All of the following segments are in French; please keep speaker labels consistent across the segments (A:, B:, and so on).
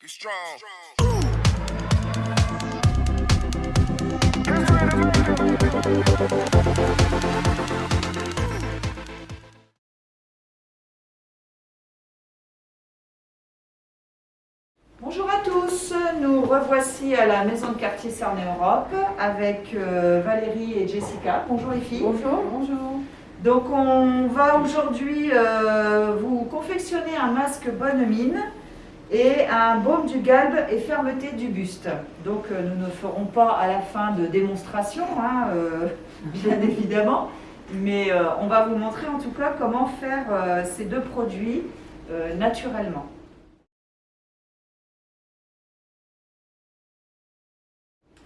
A: Be strong.
B: Bonjour à tous, nous revoici à la maison de quartier Sarney-Europe avec Valérie et Jessica. Bonjour les filles.
C: Bonjour. Bonjour.
B: Donc on va aujourd'hui vous confectionner un masque bonne mine et un baume du galbe et fermeté du buste. Donc nous ne ferons pas à la fin de démonstration, bien évidemment, mais on va vous montrer en tout cas comment faire ces deux produits naturellement.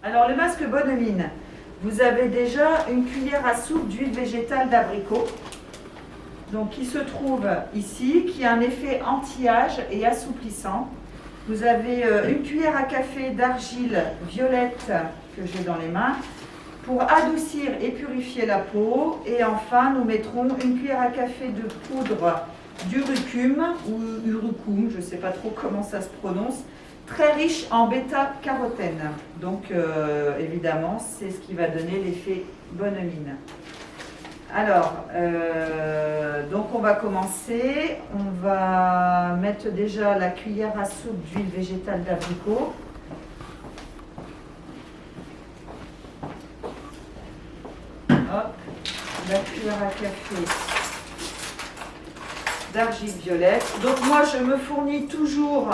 B: Alors le masque bonne mine, vous avez déjà une cuillère à soupe d'huile végétale d'abricot, donc qui se trouve ici, qui a un effet anti-âge et assouplissant. Vous avez une cuillère à café d'argile violette que j'ai dans les mains pour adoucir et purifier la peau. Et enfin, nous mettrons une cuillère à café de poudre d'urucum ou urucum, je ne sais pas trop comment ça se prononce, très riche en bêta-carotène. Donc évidemment, c'est ce qui va donner l'effet bonne mine. Alors, donc on va commencer. On va mettre déjà la cuillère à soupe d'huile végétale d'abricot. Hop, la cuillère à café d'argile violette. Donc moi, je me fournis toujours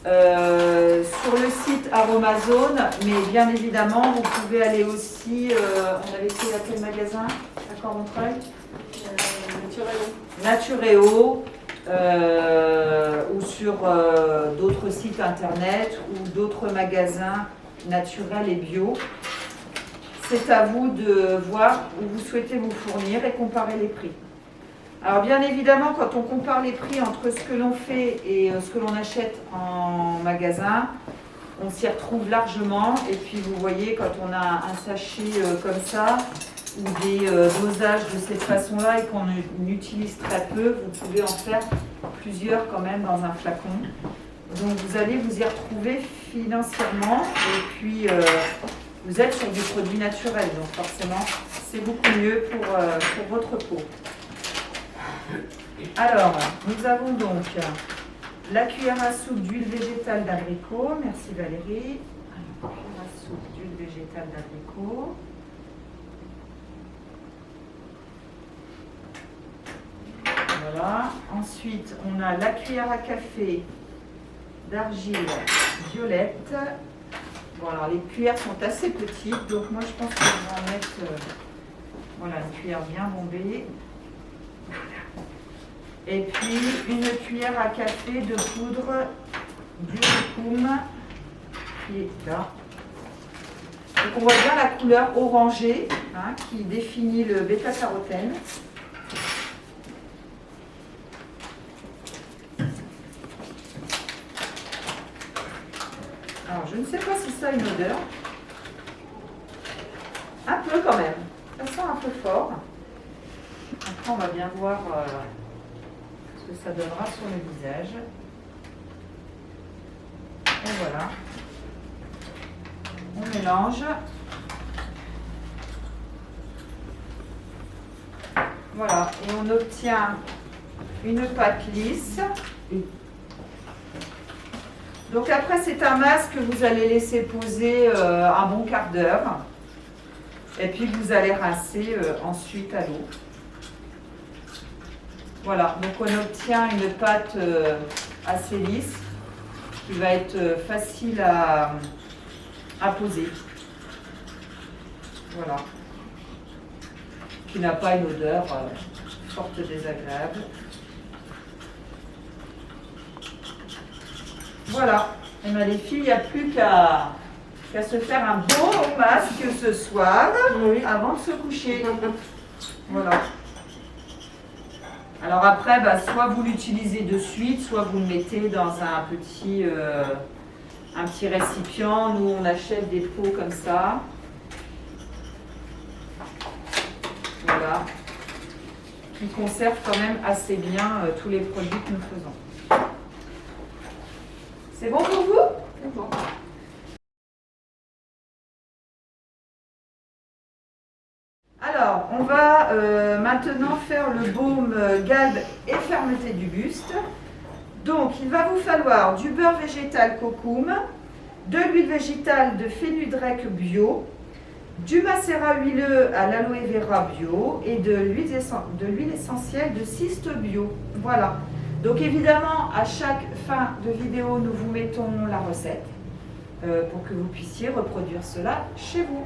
B: sur le site Aromazone, mais bien évidemment, vous pouvez aller aussi, on avait fait à quel magasin à Cormontreuil, Naturéo, ou sur d'autres sites internet ou d'autres magasins naturels et bio. C'est à vous de voir où vous souhaitez vous fournir et comparer les prix. Alors bien évidemment, quand on compare les prix entre ce que l'on fait et ce que l'on achète en magasin, on s'y retrouve largement. Et puis vous voyez, quand on a un sachet comme ça, ou des dosages de cette façon-là et qu'on utilise très peu, vous pouvez en faire plusieurs quand même dans un flacon. Donc vous allez vous y retrouver financièrement et puis vous êtes sur du produit naturel. Donc forcément, c'est beaucoup mieux pour votre peau. Alors, nous avons donc la cuillère à soupe d'huile végétale d'abricot. Merci Valérie. Alors, cuillère à soupe d'huile végétale d'abricot. Voilà. Ensuite, on a la cuillère à café d'argile violette. Bon, alors les cuillères sont assez petites, donc moi je pense que je vais en mettre voilà, une cuillère bien bombée. Et puis une cuillère à café de poudre d'urucum qui est là. Donc on voit bien la couleur orangée qui définit le bêta-carotène. Alors je ne sais pas si ça a une odeur. Un peu quand même. Ça sent un peu fort. Après on va bien voir ce que ça donnera sur le visage. Et voilà. On mélange. Voilà. Et on obtient une pâte lisse. Donc après, c'est un masque que vous allez laisser poser un bon quart d'heure. Et puis vous allez rincer ensuite à l'eau. Voilà, donc on obtient une pâte assez lisse qui va être facile à poser. Voilà. Qui n'a pas une odeur forte désagréable. Voilà. Et bien les filles, il n'y a plus qu'à se faire un beau masque ce soir avant de se coucher. Voilà. Alors après, soit vous l'utilisez de suite, soit vous le mettez dans un petit récipient. Nous, on achète des pots comme ça. Voilà. Qui conservent quand même assez bien tous les produits que nous faisons. C'est bon pour vous?
A: C'est bon.
B: Alors, on va maintenant faire le baume galbe et fermeté du buste. Donc, il va vous falloir du beurre végétal cocoum, de l'huile végétale de fenugrec bio, du macérat huileux à l'aloe vera bio et de l'huile essentielle de cyste bio. Voilà. Donc, évidemment, à chaque fin de vidéo, nous vous mettons la recette pour que vous puissiez reproduire cela chez vous.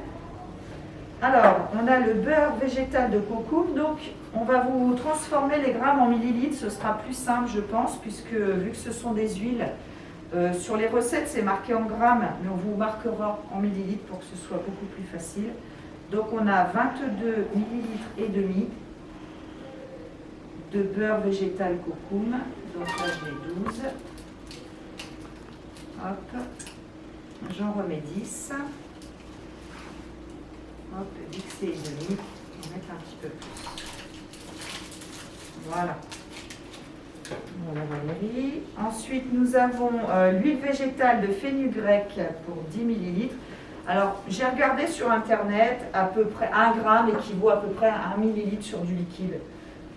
B: Alors, on a le beurre végétal de cocoum, donc on va vous transformer les grammes en millilitres, ce sera plus simple je pense, puisque vu que ce sont des huiles, sur les recettes c'est marqué en grammes, mais on vous marquera en millilitres pour que ce soit beaucoup plus facile. Donc on a 22 millilitres et demi de beurre végétal cocoum, donc là je mets 12, hop, j'en remets 10. Hop, vu que c'est demi, on va mettre un petit peu plus. Voilà. Voilà Valérie. Ensuite, nous avons l'huile végétale de fenugrec pour 10 ml. Alors, j'ai regardé sur Internet, à peu près 1 gramme équivaut à peu près à 1 ml sur du liquide.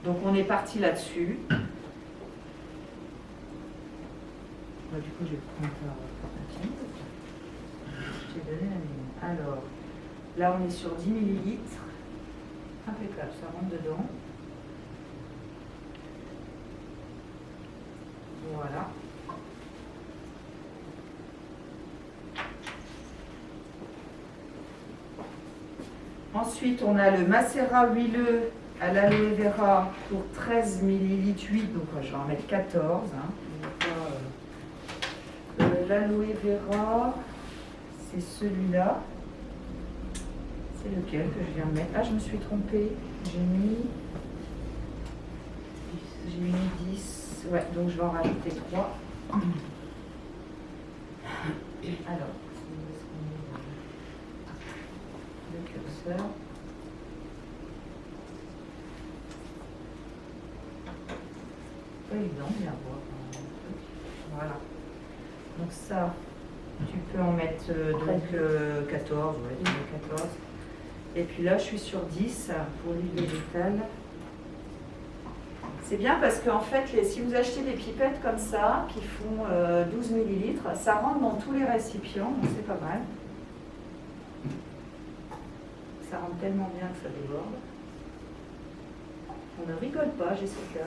B: Donc, on est parti là-dessus. Du coup, je vais prendre un petit. Je t'ai donné la mienne. Alors. Là, on est sur 10 ml. Impeccable, ça rentre dedans. Voilà. Ensuite, on a le macérat huileux à l'aloe vera pour 13 ml 8. Donc, je vais en mettre 14. L'aloe vera, c'est celui-là. C'est lequel que je viens de mettre? Ah, je me suis trompée. J'ai mis 10. Ouais, donc je vais en rajouter 3. Alors, le curseur. Pas évident, bien voir. Voilà. Donc ça, tu peux en mettre 14. Ouais, 14. Et puis là, je suis sur 10 pour l'huile végétale. C'est bien parce qu'en fait, si vous achetez des pipettes comme ça, qui font 12 ml, ça rentre dans tous les récipients, donc c'est pas mal. Ça rentre tellement bien que ça déborde. On ne rigole pas, Jessica.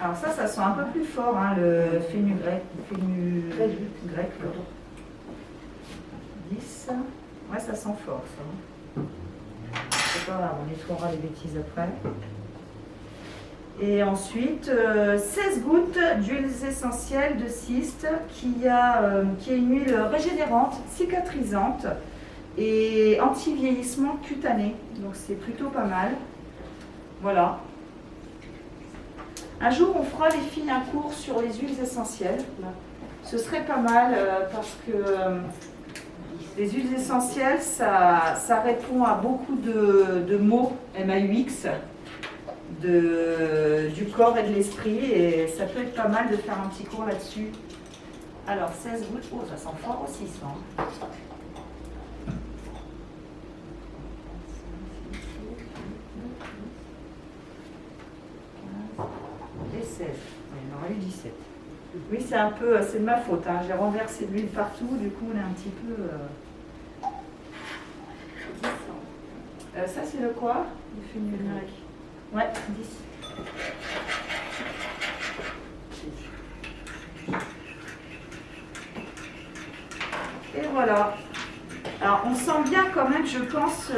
B: Alors ça sent un peu plus fort, hein, le fenugrec. 10. Ouais, ça sent fort, ça. C'est pas grave, on nettoiera les bêtises après. Et ensuite, 16 gouttes d'huiles essentielles de cyste qui est une huile régénérante, cicatrisante et anti-vieillissement cutané. Donc c'est plutôt pas mal. Voilà. Un jour, on fera les filles un cours sur les huiles essentielles. Ce serait pas mal parce que les huiles essentielles, ça répond à beaucoup de maux MAUX du corps et de l'esprit, et ça peut être pas mal de faire un petit cours là-dessus. Alors 16 gouttes, oh ça sent fort aussi ça. Et 16, il en aura eu 17. Oui, c'est de ma faute, hein. J'ai renversé de l'huile partout, du coup on est un petit peu... ça c'est le quoi? Le fenugrec. Ouais, 10. Et voilà. Alors on sent bien quand même, je pense,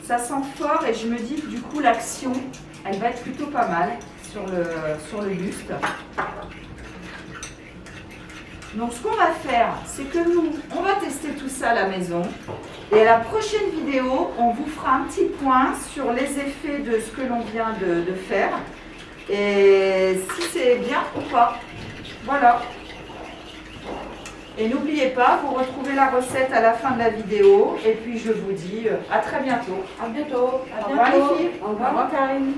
B: ça sent fort, et je me dis que du coup l'action, elle va être plutôt pas mal sur le buste. Donc ce qu'on va faire, c'est que nous, on va tester tout ça à la maison. Et à la prochaine vidéo, on vous fera un petit point sur les effets de ce que l'on vient de faire. Et si c'est bien ou pas. Voilà. Et n'oubliez pas, vous retrouvez la recette à la fin de la vidéo. Et puis je vous dis à très bientôt.
A: À bientôt.
B: Au revoir les filles.
A: Au revoir Karine.